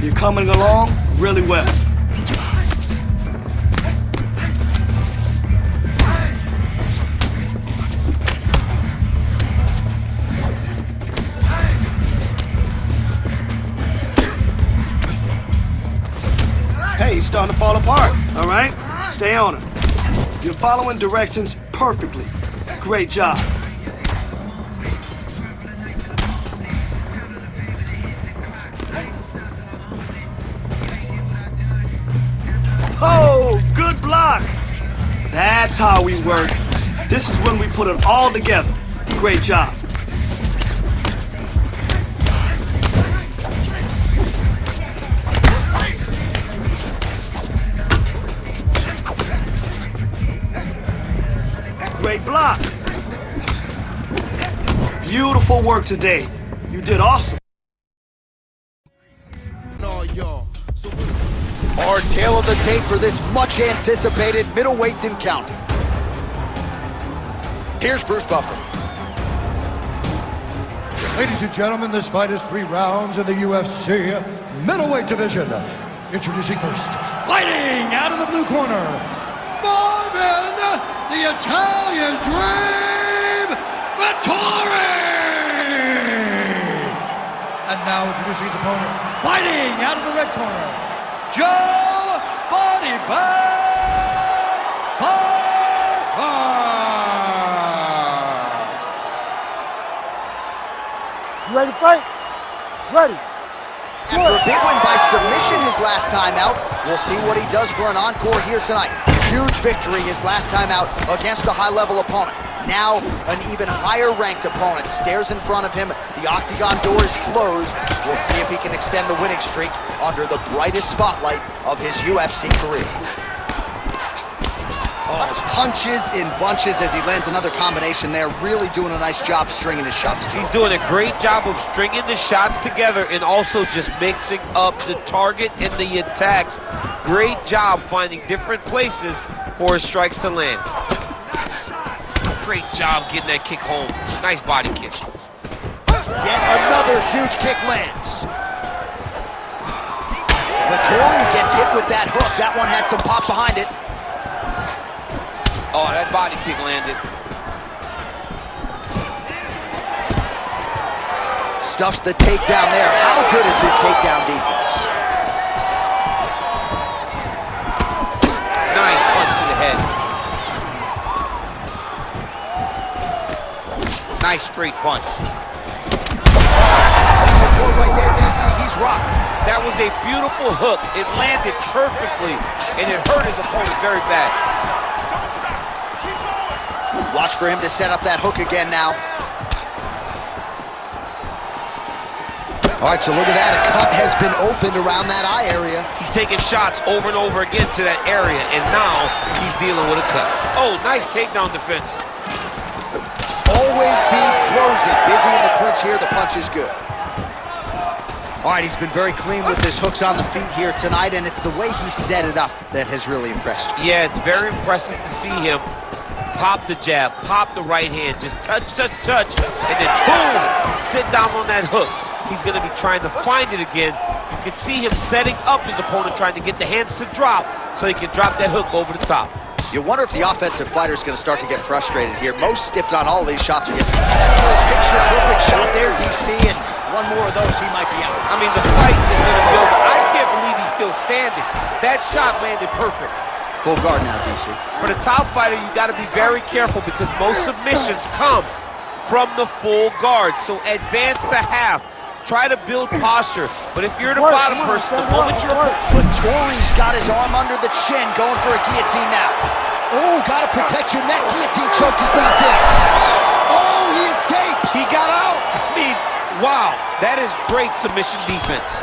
You're coming along really well. Hey, he's starting to fall apart, all right? Stay on him. You're following directions perfectly. Great job. Oh, good block. That's how we work. This is when we put it all together. Great job. Great block. Beautiful work today. You did awesome. Our tail of the tape for this much anticipated middleweight encounter. Here's Bruce Buffer. Ladies and gentlemen, this fight is 3 rounds in the UFC middleweight division. Introducing first, fighting out of the blue corner, Marvin, the Italian Dream, Vettori! And now introducing his opponent, fighting out of the red corner, Joe Body Bag Parker! You ready to fight? Ready. After a big win by submission his last time out, we'll see what he does for an encore here tonight. Huge victory his last time out against a high-level opponent. Now, an even higher-ranked opponent stares in front of him. The octagon door is closed. We'll see if he can extend the winning streak under the brightest spotlight of his UFC career. Oh, punches in bunches as he lands another combination there. Really doing a nice job stringing his shots. He's doing a great job of stringing the shots together and also just mixing up the target and the attacks. Great job finding different places for his strikes to land. Great job getting that kick home. Nice body kick. Yet another huge kick lands. Vettori gets hit with that hook. That one had some pop behind it. Oh, that body kick landed. Stuffs the takedown there. How good is his takedown defense? Nice punch to the head. Nice straight punch. Decisive blow right there, DC. He's rocked. That was a beautiful hook. It landed perfectly, and it hurt his opponent very bad. Watch for him to set up that hook again now. All right, so look at that. A cut has been opened around that eye area. He's taking shots over and over again to that area, and now he's dealing with a cut. Oh, nice takedown defense. Always be closing. Busy in the clinch here. The punch is good. All right, he's been very clean with his hooks on the feet here tonight, and it's the way he set it up that has really impressed you. Yeah, it's very impressive to see him pop the jab, pop the right hand, just touch, touch, touch, and then boom, sit down on that hook. He's gonna be trying to find it again. You can see him setting up his opponent, trying to get the hands to drop so he can drop that hook over the top. You wonder if the offensive fighter is gonna start to get frustrated here. Most, if not all of these shots are getting picture perfect shot there, DC, and one more of those, he might be out. I mean, the fight is gonna be over. I can't believe he's still standing. That shot landed perfect. Full guard now, DC. For the top fighter, you got to be very careful because most submissions come from the full guard. So advance to half. Try to build posture. But if you're the bottom person, the moment you're... Vettori's got his arm under the chin, going for a guillotine now. Oh, got to protect your neck. Guillotine choke is not there. Oh, he escapes. He got out. I mean, wow. That is great submission defense.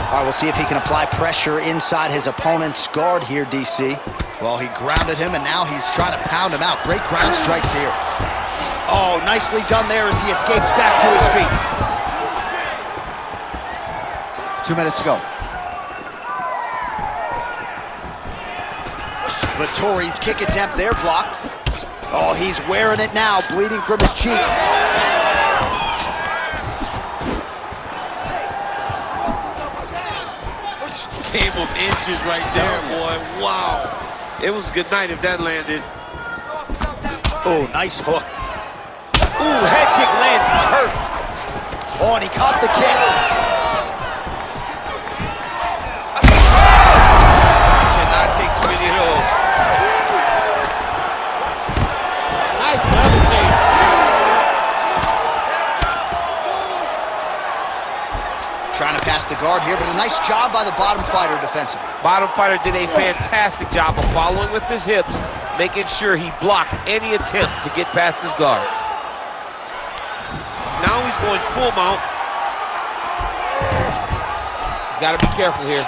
All right, we'll see if he can apply pressure inside his opponent's guard here, DC. Well, he grounded him, and now he's trying to pound him out. Great ground strikes here. Oh, nicely done there as he escapes back to his feet. 2 minutes to go. Vettori's kick attempt there blocked. Oh, he's wearing it now, bleeding from his cheek. game of inches right there, boy. Wow. It was a good night if that landed. Oh, nice hook. Ooh, head kick lands. He's hurt. Oh, and he caught the kick. Cannot take too many of those. Nice level change. Trying to pass the guard here, but a nice job by the bottom fighter defensively. Bottom fighter did a fantastic job of following with his hips, making sure he blocked any attempt to get past his guard. Now he's going full mount. He's got to be careful here.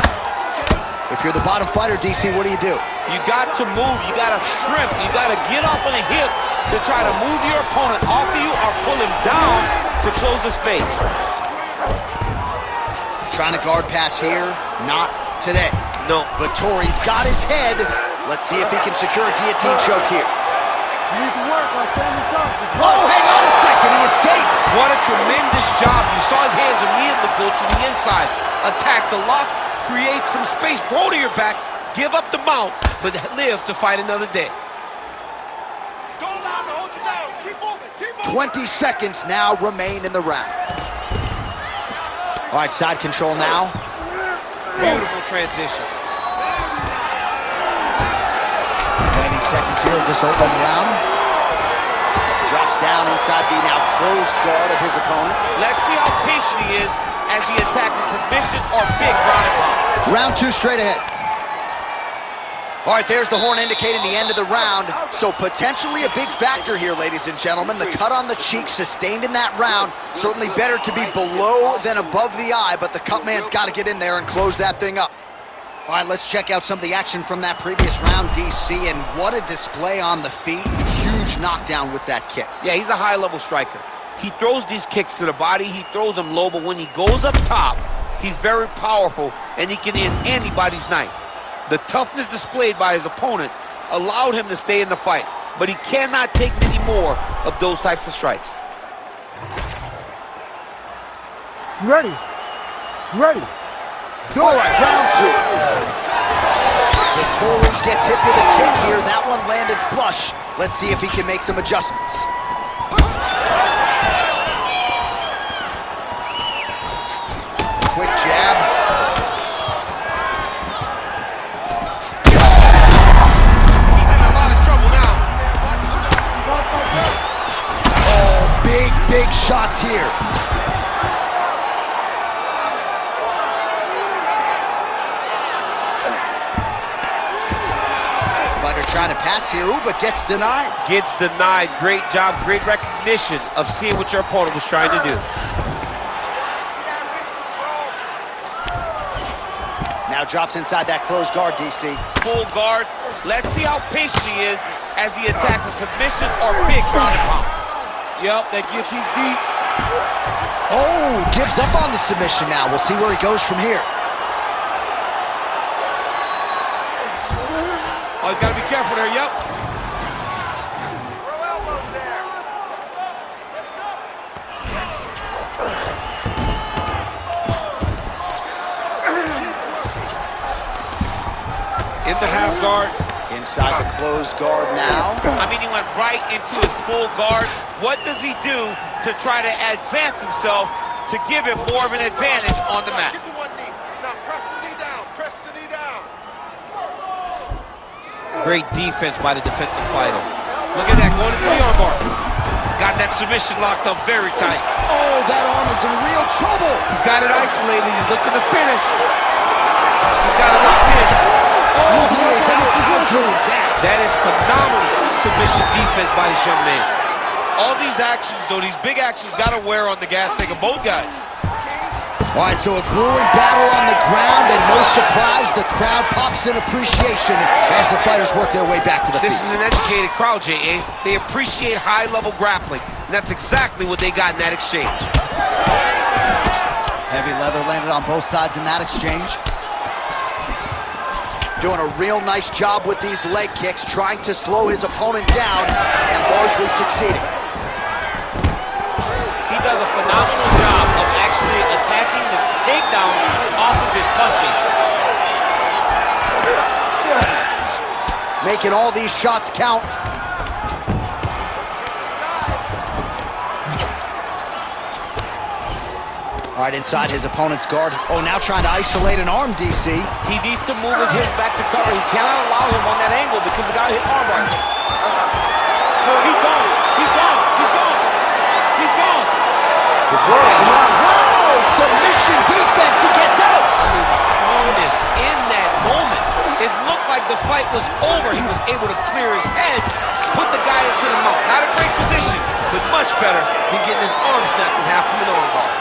If you're the bottom fighter, DC, what do? You got to move. You got to shrimp. You got to get off on a hip to try to move your opponent off of you or pull him down to close the space. Trying to guard pass here, not today. No. Vettori's got his head. Let's see if he can secure a guillotine choke here. You need to work by standing up. Oh, hang on a second, he escapes. What a tremendous job. You saw his hands immediately go to the inside. Attack the lock, create some space, roll to your back, give up the mount, but live to fight another day. Don't allow him to hold you down. Keep moving. Keep moving. 20 seconds now remain in the round. All right, side control now. Beautiful transition. Remaining seconds here of this opening round. Drops down inside the now closed guard of his opponent. Let's see how patient he is as he attacks a submission or big ground and pound. Round 2 straight ahead. All right, there's the horn indicating the end of the round. So potentially a big factor here, ladies and gentlemen. The cut on the cheek sustained in that round. Certainly better to be below than above the eye, but the cut man's got to get in there and close that thing up. All right, let's check out some of the action from that previous round, DC, and what a display on the feet. Huge knockdown with that kick. Yeah, he's a high-level striker. He throws these kicks to the body, he throws them low, but when he goes up top, he's very powerful, and he can end anybody's night. The toughness displayed by his opponent allowed him to stay in the fight, but he cannot take many more of those types of strikes. You ready? You ready? All right, round 2. Vettori gets hit with a kick here. That one landed flush. Let's see if he can make some adjustments. Quick jab. He's in a lot of trouble now. Oh, big shots here. Fighter trying to pass here, ooh, but gets denied. Gets denied. Great job, great recognition of seeing what your opponent was trying to do. Now drops inside that closed guard, DC. Full guard. Let's see how patient he is as he attacks a submission or big ground and pound. Yep, that guillotine's deep. Oh, gives up on the submission now. We'll see where he goes from here. Oh, he's got to be careful there, yep. Throw elbows there. In the half guard. Inside the closed guard now. I mean, he went right into his full guard. What does he do to try to advance himself to give him more of an advantage on the mat? Get to one knee. Now press the knee down. Press the knee down. Great defense by the defensive fighter. Look at that, going into the armbar. Got that submission locked up very tight. Oh, that arm is in real trouble. He's got it isolated. He's looking to finish. He's got it locked in. Oh, he is out. How good is that? That is phenomenal submission defense by this young man. All these actions, though, these big actions, got to wear on the gas tank of both guys. All right, so a grueling battle on the ground, and no surprise, the crowd pops in appreciation as the fighters work their way back to the feet. This is an educated crowd, J.A. They appreciate high-level grappling, and that's exactly what they got in that exchange. Heavy leather landed on both sides in that exchange. Doing a real nice job with these leg kicks, trying to slow his opponent down, and largely succeeding. He does a phenomenal job of actually attacking the takedowns off of his punches. Making all these shots count. All right, inside his opponent's guard. Oh, now trying to isolate an arm, DC. He needs to move his hips back to cover. He cannot allow him on that angle because the guy hit armbar. He's gone. He's gone. He's gone. He's gone. Whoa! Submission defense. He gets out. I mean, calmness in that moment. It looked like the fight was over. He was able to clear his head, put the guy into the mount. Not a great position, but much better than getting his arm snapped in half from an armbar.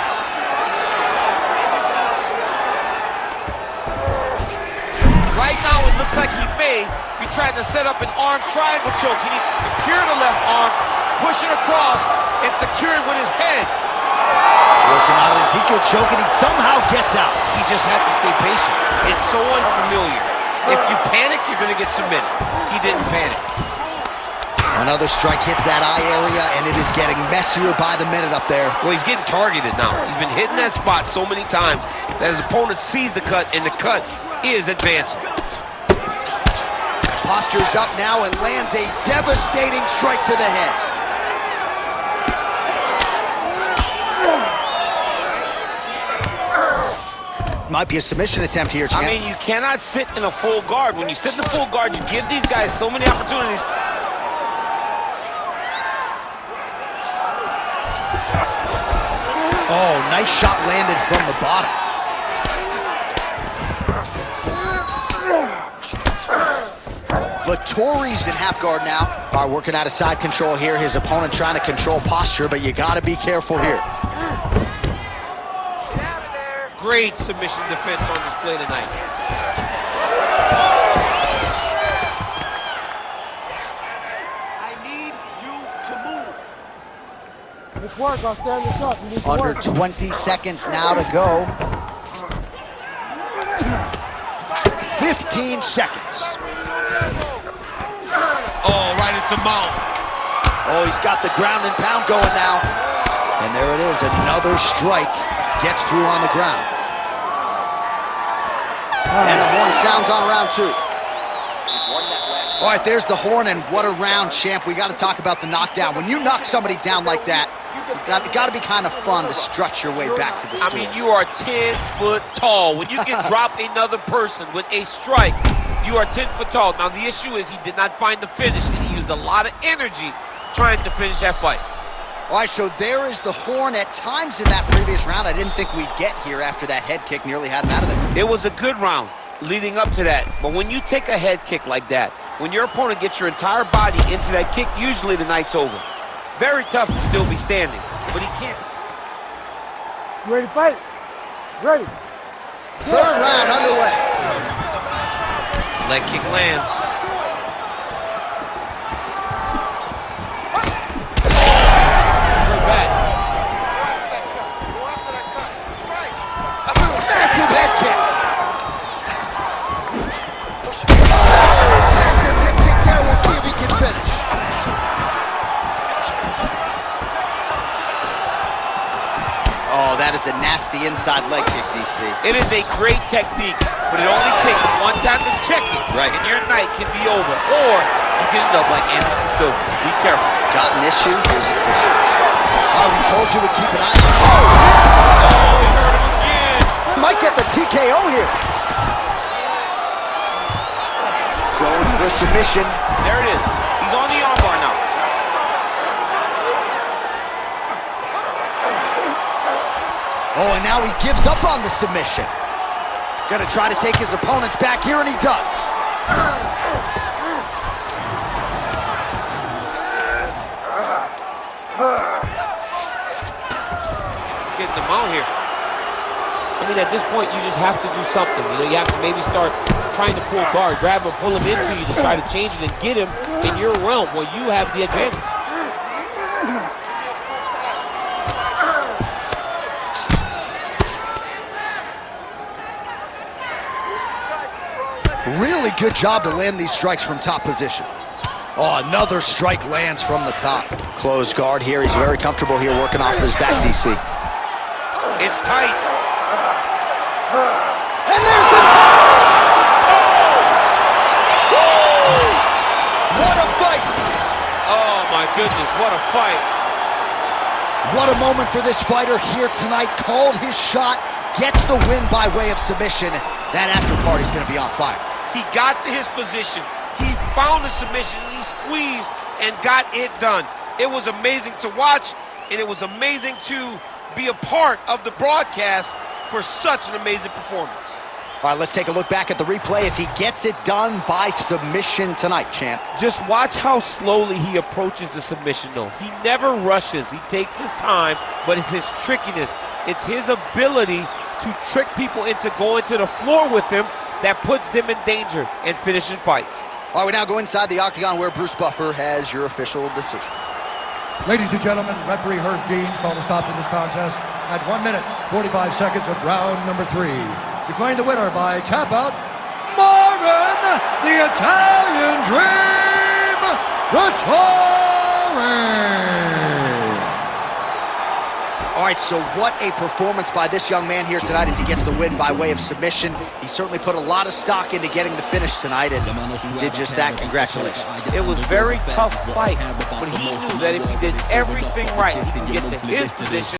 Right now, it looks like he may be trying to set up an arm triangle choke. He needs to secure the left arm, push it across, and secure it with his head. Working on an Ezekiel choke, and he somehow gets out. He just had to stay patient. It's so unfamiliar. If you panic, you're going to get submitted. He didn't panic. Another strike hits that eye area, and it is getting messier by the minute up there. Well, he's getting targeted now. He's been hitting that spot so many times that his opponent sees the cut, and the cut is advancing. Postures up now and lands a devastating strike to the head. Might be a submission attempt here, champ. I mean, you cannot sit in a full guard. When you sit in the full guard, you give these guys so many opportunities. Oh, nice shot landed from the bottom. Vittori's in half guard now. All right, working out of side control here. His opponent trying to control posture, but you got to be careful here. Great submission defense on display tonight. I need you to move. Let's work. I'll stand this up. You need to Under work. 20 seconds now to go. 15 seconds. Oh, right into mount. Oh, he's got the ground and pound going now. And there it is, another strike gets through on the ground. And the horn sounds on round two. All right, there's the horn, and what a round, champ. We got to talk about the knockdown. When you knock somebody down like that, it got to be kind of fun to strut your way back to the stool. I mean, you are 10 foot tall. When you can drop another person with a strike, you are 10 foot tall. Now, the issue is he did not find the finish, and he used a lot of energy trying to finish that fight. All right, so there is the horn. At times in that previous round, I didn't think we'd get here after that head kick nearly had him out of there. It was a good round leading up to that, but when you take a head kick like that, when your opponent gets your entire body into that kick, usually the night's over. Very tough to still be standing, but he can't. You ready to fight? Ready. Third round underway. Leg kick lands. Massive head kick. Massive head kick there. We'll see if he can finish. Oh, that is a nasty inside leg kick, DC. It is a great technique, but it only takes one time to check it, Right. and your night can be over, or you can end up like Anderson Silva. Be careful. Got an issue? Here's a tissue. Oh, we told you we'd keep an eye on. Oh, he hurt him again. Might get the TKO here. Going for a submission. There it is. He's on the armbar now. Oh, and now he gives up on the submission. Gonna try to take his opponents back here, and he does. Getting them out here. I mean, at this point, you just have to do something. You know, you have to maybe start trying to pull guard, grab him, pull him into you to try to change it and get him in your realm where you have the advantage. Really good job to land these strikes from top position. Oh, another strike lands from the top. Closed guard here. He's very comfortable here working off of his back, DC. It's tight. And there's the tap! my goodness, what a fight. What a moment for this fighter here tonight. Called his shot, gets the win by way of submission. That after party's gonna be on fire. He got to his position. He found the submission, and he squeezed and got it done. It was amazing to watch, and it was amazing to be a part of the broadcast for such an amazing performance. All right, let's take a look back at the replay as he gets it done by submission tonight, champ. Just watch how slowly he approaches the submission, though. He never rushes. He takes his time, but it's his trickiness. It's his ability to trick people into going to the floor with him that puts them in danger and finishing fights. All right, we now go inside the octagon where Bruce Buffer has your official decision. Ladies and gentlemen, referee Herb Dean's called a stop to this contest at 1 minute, 45 seconds of round number 3. Declaring the winner by tap out, Marvin, the Italian Dream, Vittori! All right, so what a performance by this young man here tonight as he gets the win by way of submission. He certainly put a lot of stock into getting the finish tonight, and he did just that. Congratulations. It was a very tough fight, but he knew that if he did everything right, he could get to his position.